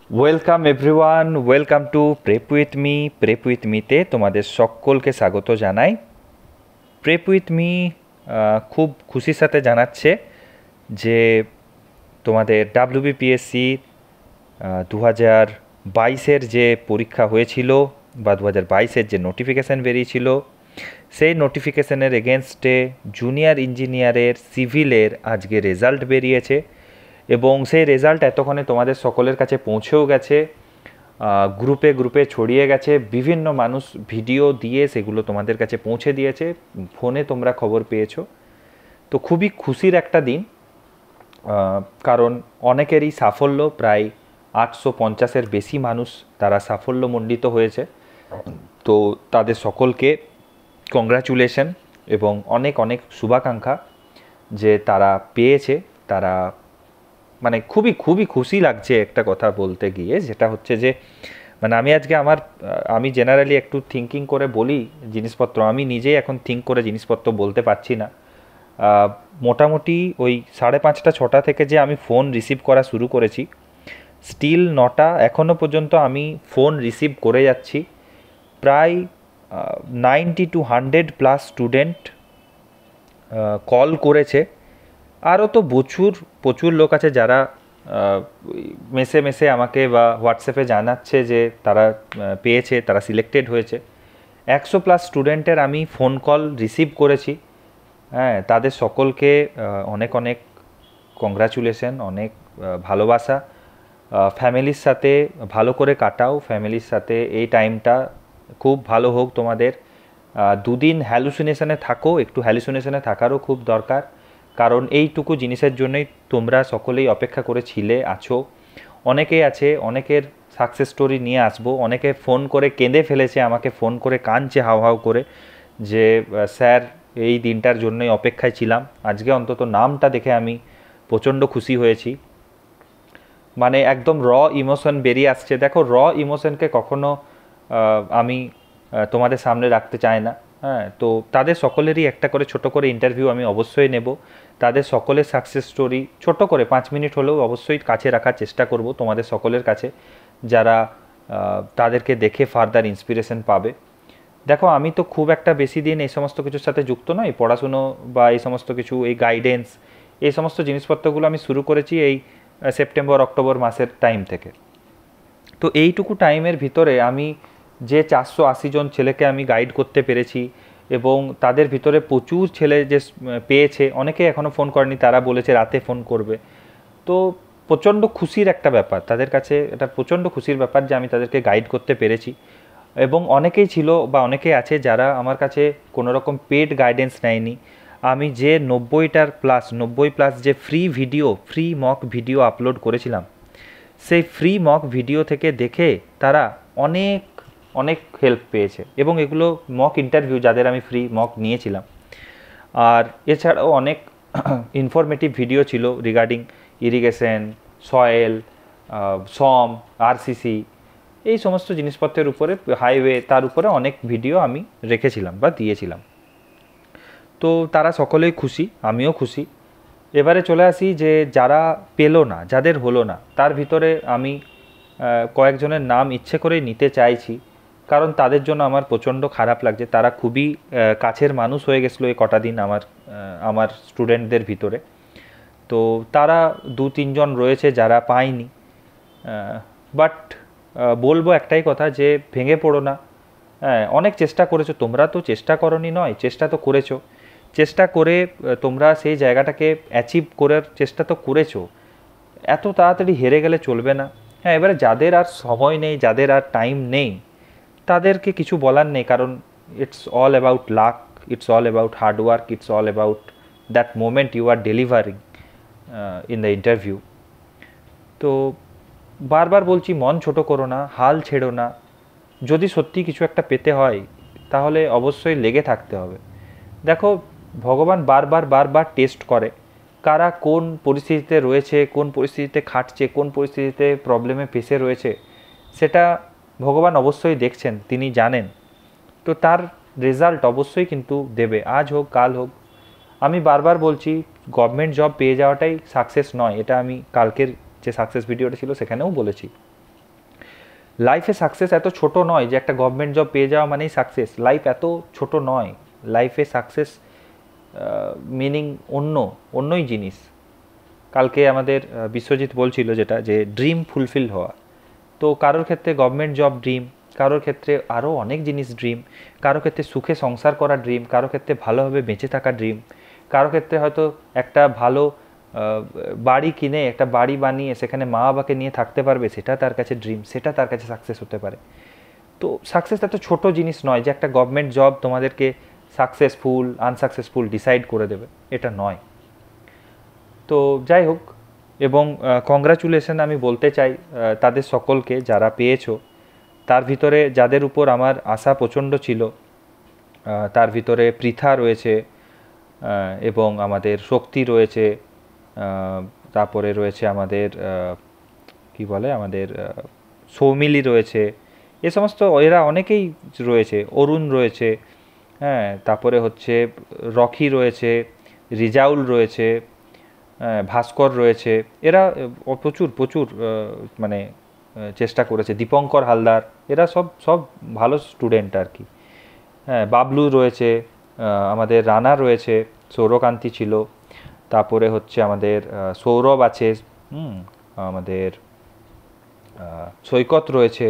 Welcome everyone, welcome to prep with me. Prep with মিতে তোমাদের সকলকে স্বাগত জানাই। প্রেপ উইথ মি খুব খুশির সাথে জানাচ্ছে যে তোমাদের ডাব্লিউবিপিএসসি 2022-এর যে পরীক্ষা হয়েছিল বা 2022-এর যে নোটিফিকেশান বেরিয়েছিল, সেই নোটিফিকেশানের এগেনস্টে জুনিয়র ইঞ্জিনিয়ারের সিভিলের আজকে রেজাল্ট বেরিয়েছে এবং সেই রেজাল্ট এতক্ষণে তোমাদের সকলের কাছে পৌঁছেও গেছে, গ্রুপে গ্রুপে ছড়িয়ে গেছে, বিভিন্ন মানুষ ভিডিও দিয়ে সেগুলো তোমাদের কাছে পৌঁছে দিয়েছে, ফোনে তোমরা খবর পেয়েছো। তো খুবই খুশির একটা দিন, কারণ অনেকেরই সাফল্য, প্রায় 850-এর বেশি মানুষ তারা সাফল্যমণ্ডিত হয়েছে। তো তাদের সকলকে কংগ্রাচুলেশন এবং অনেক অনেক শুভাকাঙ্ক্ষা যে তারা পেয়েছে। তারা মানে খুবই খুবই খুশি লাগছে একটা কথা বলতে গিয়ে, যেটা হচ্ছে যে মানে আমি জেনারেলি একটু থিঙ্কিং করে বলি জিনিসপত্র, আমি নিজেই এখন থিঙ্ক করে জিনিসপত্র বলতে পারছি না। মোটামুটি ওই 5:30-6টা থেকে যে আমি ফোন রিসিভ করা শুরু করেছি, স্টিল 9টা এখনও পর্যন্ত আমি ফোন রিসিভ করে যাচ্ছি। প্রায় 90 to 100+ স্টুডেন্ট কল করেছে। আরও তো প্রচুর প্রচুর লোক আছে যারা মেসে মেসে আমাকে বা হোয়াটসঅ্যাপে জানাচ্ছে যে তারা পেয়েছে, তারা সিলেক্টেড হয়েছে। 100+ স্টুডেন্টের আমি ফোন কল রিসিভ করেছি। হ্যাঁ, তাদের সকলকে অনেক অনেক কংগ্রাচুলেশন, অনেক ভালোবাসা। ফ্যামিলির সাথে ভালো করে কাটাও, ফ্যামিলির সাথে এই টাইমটা খুব ভালো হোক তোমাদের। দুদিন হ্যালুসিনেশনে থাকো, একটু হ্যালুসিনেশনে থাকারও খুব দরকার, কারণ এইটুকু জিনিসের জন্যই তোমরা সকলেই অপেক্ষা করে আছো। অনেকেই আছে, অনেকের সাকসেস স্টোরি নিয়ে আসবো। অনেকে ফোন করে কেঁদে ফেলেছে, আমাকে ফোন করে কাঁদছে হাউ হাউ করে যে স্যার এই দিনটার জন্যই অপেক্ষায় ছিলাম। আজকে অন্তত নামটা দেখে আমি প্রচণ্ড খুশি হয়েছি। মানে একদম ইমোশন বেরিয়ে আসছে। দেখো, ইমোশনকে কখনো আমি তোমাদের সামনে রাখতে চাই না। হ্যাঁ, তো তাদের সকলেরই একটা করে ছোট করে ইন্টারভিউ আমি অবশ্যই নেব। তাদের সকলের সাকসেস স্টোরি ছোট করে 5 মিনিট হলেও অবশ্যই কাছে রাখার চেষ্টা করব তোমাদের সকলের কাছে, যারা তাদেরকে দেখে ফার্দার ইন্সপিরেশন পাবে। দেখো, আমি তো খুব একটা বেশি দিন এই সমস্ত কিছুর সাথে যুক্ত নই, পড়াশুনো বা এই সমস্ত কিছু, এই গাইডেন্স, এই সমস্ত জিনিসপত্রগুলো আমি শুরু করেছি এই সেপ্টেম্বর অক্টোবর মাসের টাইম থেকে। তো এইটুকু টাইমের ভিতরে আমি যে 480 জন ছেলেকে আমি গাইড করতে পেরেছি এবং তাদের ভিতরে প্রচুর ছেলে যে পেয়েছে, অনেকে এখনও ফোন করেনি, তারা বলেছে রাতে ফোন করবে। তো প্রচণ্ড খুশির একটা ব্যাপার তাদের কাছে, এটা প্রচণ্ড খুশির ব্যাপার যে আমি তাদেরকে গাইড করতে পেরেছি। এবং অনেকেই ছিল বা অনেকেই আছে যারা আমার কাছে কোনো রকম পেড গাইডেন্স নেয়নি। আমি যে 90+ যে ফ্রি মক ভিডিও আপলোড করেছিলাম, সেই ফ্রি মক ভিডিও থেকে দেখে তারা অনেক অনেক হেল্প পেয়েছে এবং এগুলো মক ইন্টারভিউ যাদের আমি ফ্রি মক নিয়েছিলাম। আর এছাড়াও অনেক ইনফরমেটিভ ভিডিও ছিল রিগার্ডিং ইরিগেশন, সয়েল, সম, আরসিসি, এই সমস্ত জিনিসপত্রের উপরে, হাইওয়ে, তার উপরে অনেক ভিডিও আমি রেখেছিলাম বা দিয়েছিলাম। তো তারা সকলেই খুশি, আমিও খুশি। এবারে চলে আসি যে যারা পেলো না, যাদের হলো না, তার ভিতরে আমি কয়েকজনের নাম ইচ্ছে করেই নিতে চাইছি, কারণ তাদের জন্য আমার প্রচণ্ড খারাপ লাগছে। তারা খুবই কাছের মানুষ হয়ে গেছিলো এই কটা দিন আমার স্টুডেন্টদের ভিতরে। তো তারা 2-3 জন রয়েছে যারা পায়নি। বাট বলবো একটাই কথা, যে ভেঙে পড়ো না। হ্যাঁ, অনেক চেষ্টা করেছো তোমরা, তো চেষ্টা করনি নয়, চেষ্টা তো করেছো। চেষ্টা করে তোমরা সেই জায়গাটাকে অ্যাচিভ করার চেষ্টা তো করেছো। এত তাড়াতাড়ি হেরে গেলে চলবে না। হ্যাঁ, এবারে যাদের আর সময় নেই, যাদের আর টাইম নেই, তাদেরকে কিছু বলার নেই, কারণ it's all about luck, it's all about hard work, it's all about that moment you are delivering in the interview. তো বারবার বলছি, মন ছোট করো না, হাল ছেড়ো না। যদি সত্যি কিছু একটা পেতে হয় তাহলে অবশ্যই লেগে থাকতে হবে। দেখো, ভগবান বারবার বারবার টেস্ট করে কারা কোন পরিস্থিতিতে রয়েছে, কোন পরিস্থিতিতে খাটছে, কোন পরিস্থিতিতে প্রবলেমে ফেসে রয়েছে, সেটা ভগবান অবশ্যই দেখছেন, তিনি জানেন। তো তার রেজাল্ট অবশ্যই কিন্তু দেবে, আজ হোক কাল হোক। আমি বারবার বলছি, গভর্নমেন্ট জব পেয়ে যাওয়াটাই সাকসেস নয়, এটা আমি কালকের যে সাকসেস ভিডিওটা ছিল সেখানেও বলেছি। লাইফে সাকসেস এত ছোট নয় যে একটা গভর্নমেন্ট জব পেয়ে যাওয়া মানেই সাকসেস। লাইফ এত ছোট নয়। লাইফে সাকসেস মিনিং অন্যই জিনিস। কালকে আমাদের বিশ্বজিৎ বলছিল যেটা, যে ড্রিম ফুলফিল হওয়া। তো কারোর ক্ষেত্রে গভর্নমেন্ট জব ড্রিম, কারোর ক্ষেত্রে আরও অনেক জিনিস ড্রিম, কারোর ক্ষেত্রে সুখে সংসার করা ড্রিম, কারোর ক্ষেত্রে ভালোভাবে বেঁচে থাকা ড্রিম, কারোর ক্ষেত্রে হয়তো একটা ভালো বাড়ি কিনে, একটা বাড়ি বানিয়ে সেখানে মা বাবাকে নিয়ে থাকতে পারবে, সেটা তার কাছে ড্রিম, সেটা তার কাছে সাকসেস হতে পারে। তো সাকসেস এত ছোট জিনিস নয় যে একটা গভর্নমেন্ট জব তোমাদেরকে সাকসেসফুল আনসাকসেসফুল ডিসাইড করে দেবে, এটা নয়। তো যাই হোক, এবং কংগ্রাচুলেশন আমি বলতে চাই তাদের সকলকে যারা পেয়েছো। তার ভিতরে যাদের উপর আমার আশা প্রচণ্ড ছিল, তার ভিতরে পৃথা রয়েছে, এবং আমাদের শক্তি রয়েছে, তারপরে রয়েছে আমাদের কি বলে, আমাদের সৌমিলি রয়েছে, এ সমস্ত এরা অনেকেই রয়েছে, অরুণ রয়েছে, হ্যাঁ, তারপরে হচ্ছে রকি রয়েছে, রিজাউল রয়েছে, ভাস্কর রয়েছে। এরা প্রচুর প্রচুর মানে চেষ্টা করেছে। দীপঙ্কর হালদার, এরা সব ভালো স্টুডেন্ট আর কি। হ্যাঁ, বাবলু রয়েছে, আমাদের রানা রয়েছে, সৌরকান্তি ছিল, তারপরে হচ্ছে আমাদের সৌরভ আছে, আমাদের সৈকত রয়েছে।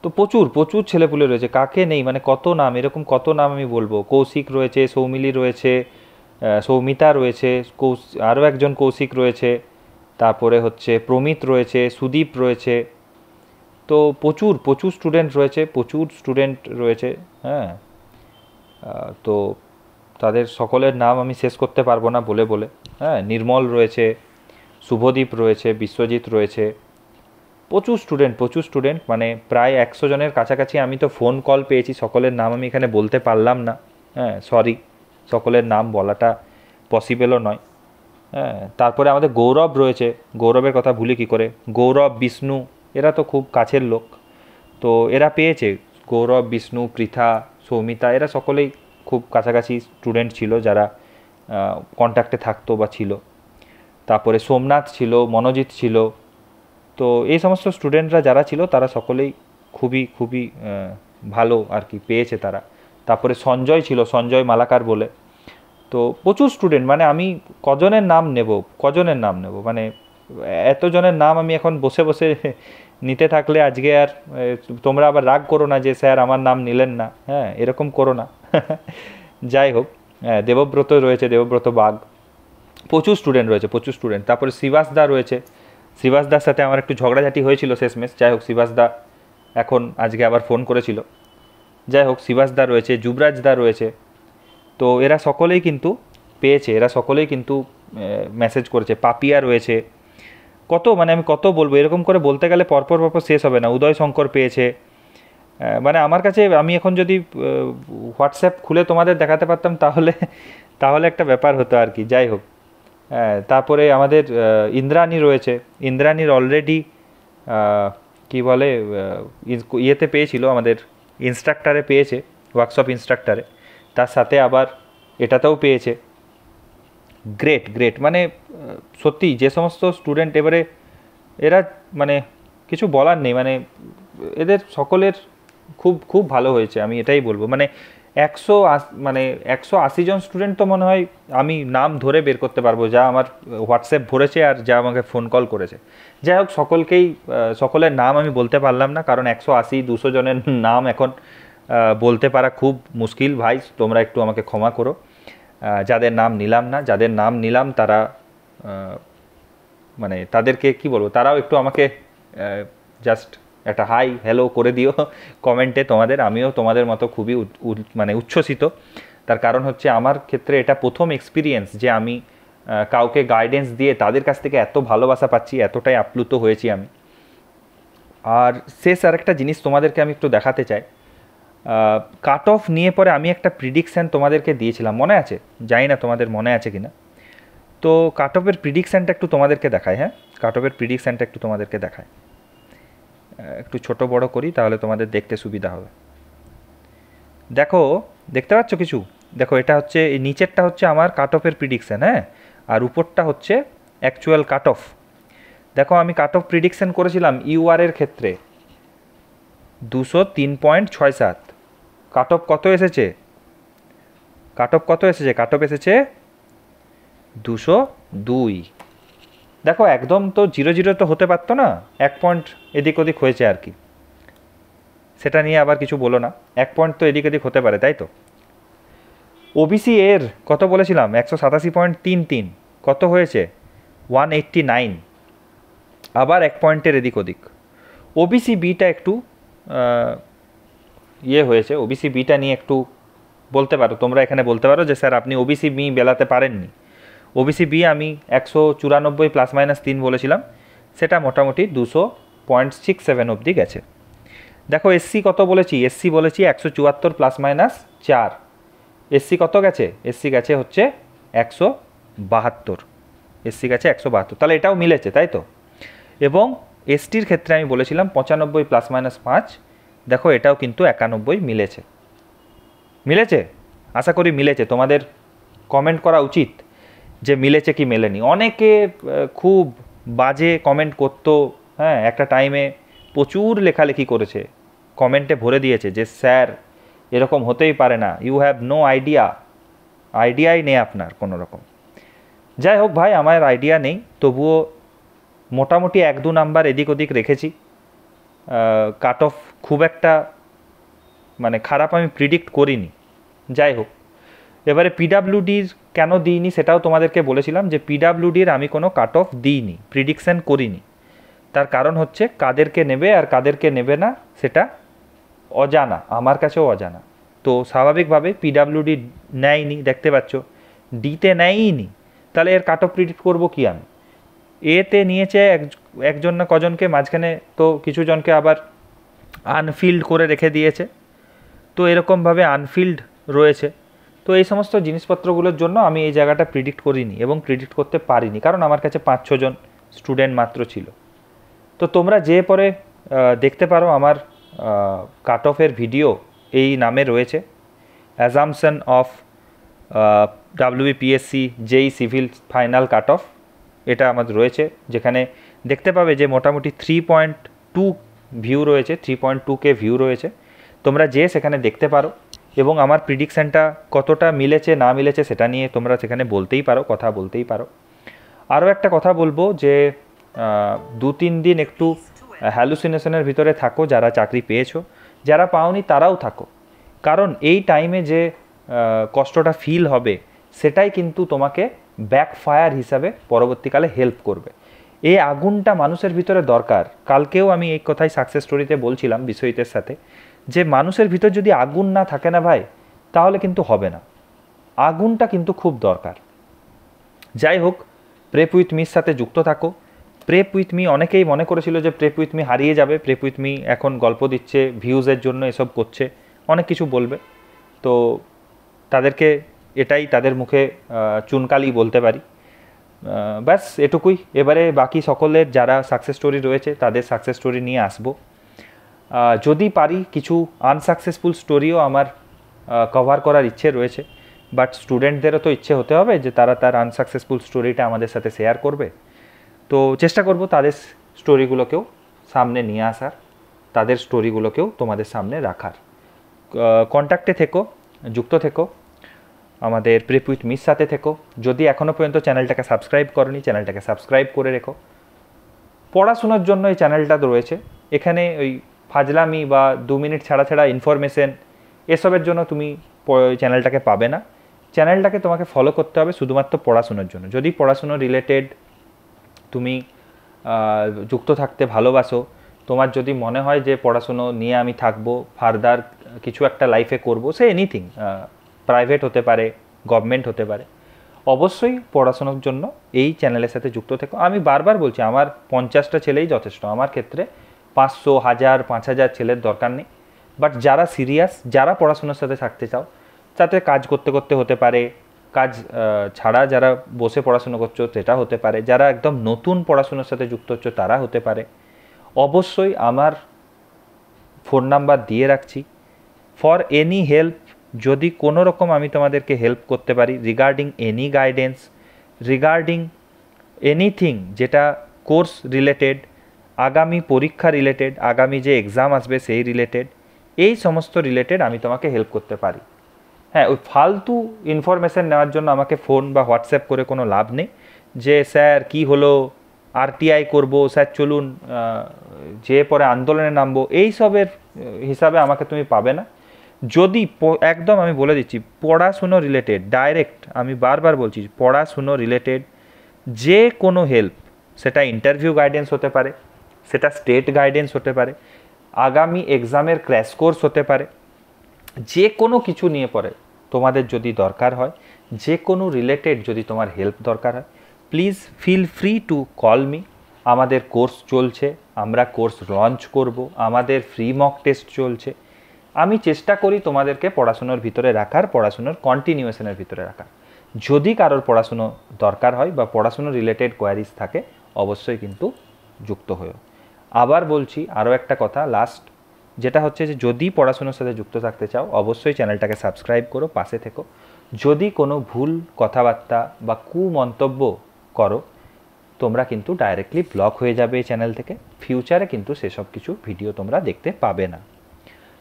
তো প্রচুর প্রচুর ছেলেপুলে রয়েছে, কাকে নেই, মানে কত নাম, এরকম কত নাম আমি বলবো। কৌশিক রয়েছে, সৌমিলি রয়েছে, সৌমিতা রয়েছে, আরও একজন কৌশিক রয়েছে, তারপরে হচ্ছে প্রমিত রয়েছে, সুদীপ রয়েছে। তো প্রচুর প্রচুর স্টুডেন্ট রয়েছে, হ্যাঁ। তো তাদের সকলের নাম আমি শেষ করতে পারবো না বলে বলে, হ্যাঁ। নির্মল রয়েছে, শুভদীপ রয়েছে, বিশ্বজিৎ রয়েছে, প্রচুর স্টুডেন্ট, মানে প্রায় 100 জনের কাছাকাছি। আমি তো ফোন কল পেয়েছি, সকলের নাম আমি এখানে বলতে পারলাম না, হ্যাঁ, সরি, সকলের নাম বলাটা পসিবলও নয়, হ্যাঁ। তারপরে আমাদের গৌরব রয়েছে, গৌরবের কথা ভুলি কী করে, গৌরব, বিষ্ণু, এরা তো খুব কাছের লোক। তো এরা পেয়েছে, গৌরব, বিষ্ণু, পৃথা, সৌমিতা, এরা সকলেই খুব কাছাকাছি স্টুডেন্ট ছিল, যারা কন্ট্যাক্টে থাকতো বা ছিল। তারপরে সোমনাথ ছিল, মনোজিৎ ছিল। তো এই সমস্ত স্টুডেন্টরা যারা ছিল তারা সকলেই খুবই ভালো আর কি পেয়েছে তারা। তারপরে সঞ্জয় ছিল, সঞ্জয় মালাকার বলে। তো প্রচুর স্টুডেন্ট, মানে আমি কজনের নাম নেব, মানে এতজনের নাম আমি এখন বসে বসে নিতে থাকলে আজকে আর তোমরা আবার রাগ করো না যে স্যার আমার নাম নিলেন না, হ্যাঁ, এরকম করো না। যাই হোক, দেবব্রত রয়েছে, দেবব্রত বাগ, প্রচুর স্টুডেন্ট রয়েছে। তারপরে শিবাস দা রয়েছে, শিবাস দার সাথে আমার একটু ঝগড়াঝাটি হয়েছিল শেষমেশ। যাই হোক, শিবাস দা এখন আজকে আবার ফোন করেছিল। যাই হোক, শিবাস দা রয়েছে, যুবরাজ দা রয়েছে। তো এরা সকলেই কিন্তু পেয়েছে, এরা সকলেই কিন্তু মেসেজ করেছে। পাপিয়া রয়েছে, কত, মানে আমি কত বলবো, এরকম করে বলতে গেলে পরপর শেষ হবে না। উদয় শঙ্কর পেয়েছে, মানে আমার কাছে, আমি এখন যদি হোয়াটসঅ্যাপ খুলে তোমাদের দেখাতে পারতাম তাহলে একটা ব্যাপার হতো আর কি। যাই হোক, তারপরে আমাদের ইন্দ্রাণী রয়েছে, ইন্দ্রাণীর অলরেডি কি বলে ইয়েতে পেয়েছিল, আমাদের ইনস্ট্রাক্টারে পেয়েছে, ওয়ার্কশপ ইনস্ট্রাক্টারে, তার সাথে আবার এটাতেও পেয়েছে। গ্রেট, মানে সত্যি যে সমস্ত স্টুডেন্ট এবারে, এরা মানে কিছু বলার নেই, মানে এদের সকলের খুব ভালো হয়েছে, আমি এটাই বলবো। মানে 180 জন স্টুডেন্ট তো মনে হয় আমি নাম ধরে বের করতে পারবো, যা আমার হোয়াটসঅ্যাপ ভরেছে আর যা আমাকে ফোন কল করেছে। যাই হোক, সকলের নাম আমি বলতে পারলাম না, কারণ 180-200 জনের নাম এখন বলতে পারা খুব মুশকিল। ভাই, তোমরা একটু আমাকে ক্ষমা করো, যাদের নাম নিলাম তারা মানে তাদেরকে কি বলবো, তারাও একটু আমাকে জাস্ট একটা হাই হ্যালো করে দিও কমেন্টে তোমাদের। আমিও তোমাদের মতো খুবই মানে উচ্ছ্বসিত। তার কারণ হচ্ছে আমার ক্ষেত্রে এটা প্রথম এক্সপিরিয়েন্স যে আমি কাউকে গাইডেন্স দিয়ে তাদের কাছ থেকে এত ভালোবাসা পাচ্ছি, এতটাই আপ্লুত হয়েছি আমি। আর শেষ আরেকটা জিনিস তোমাদেরকে আমি একটু দেখাতে চাই। কাট অফ নিয়ে পরে আমি একটা প্রিডিকশান তোমাদেরকে দিয়েছিলাম, মনে আছে? জানি না তোমাদের মনে আছে কি না। তো কাট অফের প্রিডিকশানটা একটু তোমাদেরকে দেখায়, হ্যাঁ, কাট অফের প্রিডিকশানটা একটু তোমাদেরকে দেখায়। একটু ছোট বড় করি, তাহলে তোমাদের দেখতে সুবিধা হবে। দেখো, দেখতে পাচ্ছ কিছু? দেখো, এটা হচ্ছে, এই নিচেরটা হচ্ছে আমার কাট অফের প্রিডিকশান, হ্যাঁ, আর উপরটা হচ্ছে অ্যাকচুয়াল কাট অফ। দেখো, আমি কাট অফ প্রিডিকশান করেছিলাম ইউআরের ক্ষেত্রে 203.67। কাট অফ কত এসেছে? কাট অফ এসেছে 202। দেখো একদম তো 0-0 তো হতে পারতো না, 1 পয়েন্ট এদিক ওদিক হয়েছে আর কি, সেটা নিয়ে আবার কিছু বলো না, 1 পয়েন্ট তো এদিক ওদিক হতে পারে, তাই তো। ওবিসি এর কত বলেছিলাম? 187.33, কত হয়েছে? 189, আবার 1 পয়েন্টের এদিক ওদিক। ওবিসি বিটা একটু হয়েছে, ওবিসি বিটা নিয়ে একটু বলতে পারো তোমরা, এখানে বলতে পারো যে স্যার আপনি ওবিসি বি বেলাতে পারেননি। ওবিসি বি আমি 194 ±3 বলেছিলাম, সেটা মোটামুটি 200.67 অবধি গেছে। দেখো এসসি কত বলেছি? এসসি বলেছি 174 ±4। এসসি কত গেছে? এসসি গেছে হচ্ছে 172, এসসি গেছে 172, তাহলে এটাও মিলেছে, তাই তো। এবং এসটির ক্ষেত্রে আমি বলেছিলাম 95 ±5, দেখো এটাও কিন্তু 91 মিলেছে। মিলেছে, আশা করি মিলেছে। তোমাদের কমেন্ট করা উচিত যে মিলেছে কি মেলেনি। অনেকে খুব বাজে কমেন্ট করতো, হ্যাঁ, একটা টাইমে প্রচুর লেখালেখি করেছে, কমেন্টে ভরে দিয়েছে যে স্যার এরকম হতেই পারে না, ইউ হ্যাভ নো আইডিয়াই নেই আপনার কোনো রকম। যাই হোক ভাই, আমার আইডিয়া নেই, তবুও মোটামুটি 1-2 নাম্বার এদিক ওদিক রেখেছি। কাট অফ খুব একটা মানে খারাপ আমি প্রিডিক্ট করিনি। যাই হোক, এবারে পিডাব্লিউডির কেন দিইনি সেটাও তোমাদেরকে বলেছিলাম যে পিডাব্লিউডির আমি কোনো কাট অফ দিইনি, প্রিডিকশান করিনি। তার কারণ হচ্ছে কাদেরকে নেবে আর কাদেরকে নেবে না সেটা অজানা, আমার কাছেও অজানা। তো স্বাভাবিকভাবে পিডাব্লিউডি নেয়নি, দেখতে পাচ্ছ, ডিতে নেয়নি, তাহলে এর কাট অফ প্রিডিক্ট করবো কি আমি? এতে নিয়েছে একজন না কজনকে, মাঝখানে তো কিছু জনকে আবার আনফিল্ড করে রেখে দিয়েছে, তো এরকমভাবে আনফিল্ড রয়েছে। তো এই সমস্ত জিনিসপত্রগুলোর জন্য আমি এই জায়গাটা প্রিডিক্ট করিনি এবং প্রিডিক্ট করতে পারিনি, কারণ আমার কাছে 5-6 জন স্টুডেন্ট মাত্র ছিল। তো তোমরা যে পরে দেখতে পারো আমার কাট অফের ভিডিও এই নামে রয়েছে, assumption of WBPSC JE civil final cut off, এটা আমাদের রয়েছে, যেখানে দেখতে পাবে যে মোটামুটি 3.2 ভিউ রয়েছে, 3.2K ভিউ রয়েছে। তোমরা যে সেখানে দেখতে পারো এবং আমার প্রিডিকশানটা কতটা মিলেছে না মিলেছে সেটা নিয়ে তোমরা সেখানে বলতেই পারো, কথা বলতেই পারো। আরও একটা কথা বলবো যে 2-3 দিন একটু হ্যালুসিনেশনের ভিতরে থাকো, যারা চাকরি পেয়েছো, যারা পাওনি তারাও থাকো, কারণ এই টাইমে যে কষ্টটা ফিল হবে সেটাই কিন্তু তোমাকে ব্যাকফায়ার হিসাবে পরবর্তীকালে হেল্প করবে। এই আগুনটা মানুষের ভিতরে দরকার। কালকেও আমি এই কথাই সাকসেস স্টোরিতে বলছিলাম বিশ্বজিতের সাথে, যে মানুষের ভিতর যদি আগুন না থাকে না ভাই, তাহলে কিন্তু হবে না। আগুনটা কিন্তু খুব দরকার। যাই হোক, প্রেপ উইথ মির সাথে যুক্ত থাকো। প্রেপ উইথ মি, অনেকেই মনে করেছিল যে প্রেপ উইথ মি হারিয়ে যাবে, প্রেপ উইথ মি এখন গল্প দিচ্ছে, ভিউজের জন্য এসব করছে, অনেক কিছু বলবে। তো তাদেরকে এটাই তাদের মুখে চুনকালি বলতে পারি। ব্যাস এটুকুই। এবারে বাকি সকলের যারা সাকসেস স্টোরি রয়েছে তাদের সাকসেস স্টোরি নিয়ে আসবো। যদি পারি কিছু আনসাকসেসফুল স্টোরিও আমার কভার করার ইচ্ছে রয়েছে, বাট স্টুডেন্টদেরও তো ইচ্ছে হতে হবে যে তারা তার আনসাকসেসফুল স্টোরিটা আমাদের সাথে শেয়ার করবে। তো চেষ্টা করব তাদের স্টোরিগুলোকেও সামনে নিয়ে আসার, তাদের স্টোরিগুলোকেও তোমাদের সামনে রাখার। কন্ট্যাক্টে থেকো, যুক্ত থেকো, আমাদের প্রেপ উইথ মির সাথে থেকো। যদি এখনও পর্যন্ত চ্যানেলটাকে সাবস্ক্রাইব করোনি, চ্যানেলটাকে সাবস্ক্রাইব করে রেখো। পড়াশোনার জন্য এই চ্যানেলটা রয়েছে, এখানে ওই ফাজলামি বা 2 মিনিট ছাড়া ছাড়া ইনফরমেশন এসবের জন্য তুমি চ্যানেলটাকে পাবে না। চ্যানেলটাকে তোমাকে ফলো করতে হবে শুধুমাত্র পড়াশোনার জন্য। যদি পড়াশুনো রিলেটেড তুমি যুক্ত থাকতে ভালোবাসো, তোমার যদি মনে হয় যে পড়াশুনো নিয়ে আমি থাকবো, ফার্দার কিছু একটা লাইফে করবো, সে এনিথিং, প্রাইভেট হতে পারে, গভর্নমেন্ট হতে পারে, অবশ্যই পড়াশোনার জন্য এই চ্যানেলের সাথে যুক্ত থেকো। আমি বারবার বলছি, আমার 50টা ছেলেই যথেষ্ট। আমার ক্ষেত্রে 500, 1000, 5000 ছেলের দরকার নেই। বাট যারা সিরিয়াস, যারা পড়াশোনার সাথে থাকতে চাও, তাতে কাজ করতে করতে হতে পারে, কাজ ছাড়া যারা বসে পড়াশুনো করছো সেটা হতে পারে, যারা একদম নতুন পড়াশোনার সাথে যুক্ত হচ্ছে তারা হতে পারে। অবশ্যই আমার ফোন নাম্বার দিয়ে রাখছি। ফর এনি হেল্প, যদি কোনো রকম আমি তোমাদেরকে হেল্প করতে পারি regarding any guidance, regarding anything যেটা কোর্স রিলেটেড, আগামী পরীক্ষা রিলেটেড, আগামী যে এক্সাম আসবে সেই রিলেটেড, এই সমস্ত রিলেটেড আমি তোমাকে হেল্প করতে পারি। হ্যাঁ, ওই ফালতু ইনফরমেশান নেওয়ার জন্য আমাকে ফোন বা হোয়াটসঅ্যাপ করে কোনো লাভ নেই যে স্যার কি হলো, আরটিআই করব, স্যার চলুন যে পরে আন্দোলনে নামবো, এই সবের হিসাবে আমাকে তুমি পাবে না। যদি একদম আমি বলে দিচ্ছি, পড়াশুনো রিলেটেড ডাইরেক্ট, আমি বারবার বলছি পড়াশুনো রিলেটেড যে কোনো হেল্প, সেটা ইন্টারভিউ গাইডেন্স হতে পারে, সেটা স্টেট গাইডেন্স হতে পারে, আগামী এক্সামের ক্র্যাশ কোর্স হতে পারে, যে কোনো কিছু নিয়ে পড়ে তোমাদের যদি দরকার হয়, যে কোনো রিলেটেড যদি তোমার হেল্প দরকার হয়, please feel free to call me. আমাদের কোর্স চলছে, আমরা কোর্স লঞ্চ করব, আমাদের ফ্রি মক টেস্ট চলছে। আমি চেষ্টা করি তোমাদেরকে পড়াশুনোর ভিতরে রাখার, পড়াশুনোর কন্টিনিউয়েশনের ভিতরে রাখার। যদি কারোর পড়াশুনো দরকার হয় বা পড়াশুনো রিলেটেড কোয়ারিজ থাকে, অবশ্যই কিন্তু যুক্ত হয়েও। আবার বলছি আরও একটা কথা লাস্ট, যেটা হচ্ছে যে যদি পড়াশুনোর সাথে যুক্ত থাকতে চাও, অবশ্যই চ্যানেলটাকে সাবস্ক্রাইব করো, পাশে থেকো। যদি কোনো ভুল কথাবার্তা বা কুমন্তব্য করো, তোমরা কিন্তু ডাইরেক্টলি ব্লক হয়ে যাবে এই চ্যানেল থেকে। ফিউচারে কিন্তু সেসব কিছু ভিডিও তোমরা দেখতে পাবে না।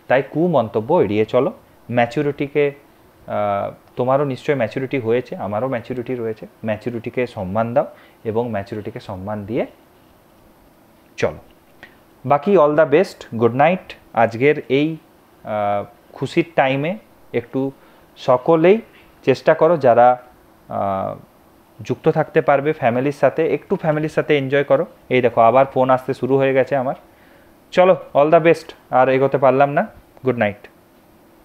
তাই কুমন্তব্য এড়িয়ে চলো। ম্যাচুরিটিকে, তোমারও নিশ্চয়ই ম্যাচুরিটি হয়েছে, আমারও ম্যাচুরিটি রয়েছে, ম্যাচুরিটিকে সম্মান দাও এবং ম্যাচুরিটিকে সম্মান দিয়ে চলো। বাকি all the best, good night. আজকের এই খুশির টাইমে একটু সকলেই চেষ্টা করো, যারা যুক্ত থাকতে পারবে ফ্যামিলির সাথে, একটু ফ্যামিলির সাথে এনজয় করো। এই দেখো আবার ফোন আসতে শুরু হয়ে গেছে আমার। চলো, অল দ্য বেস্ট। আর এগোতে পারলাম না, গুড নাইট।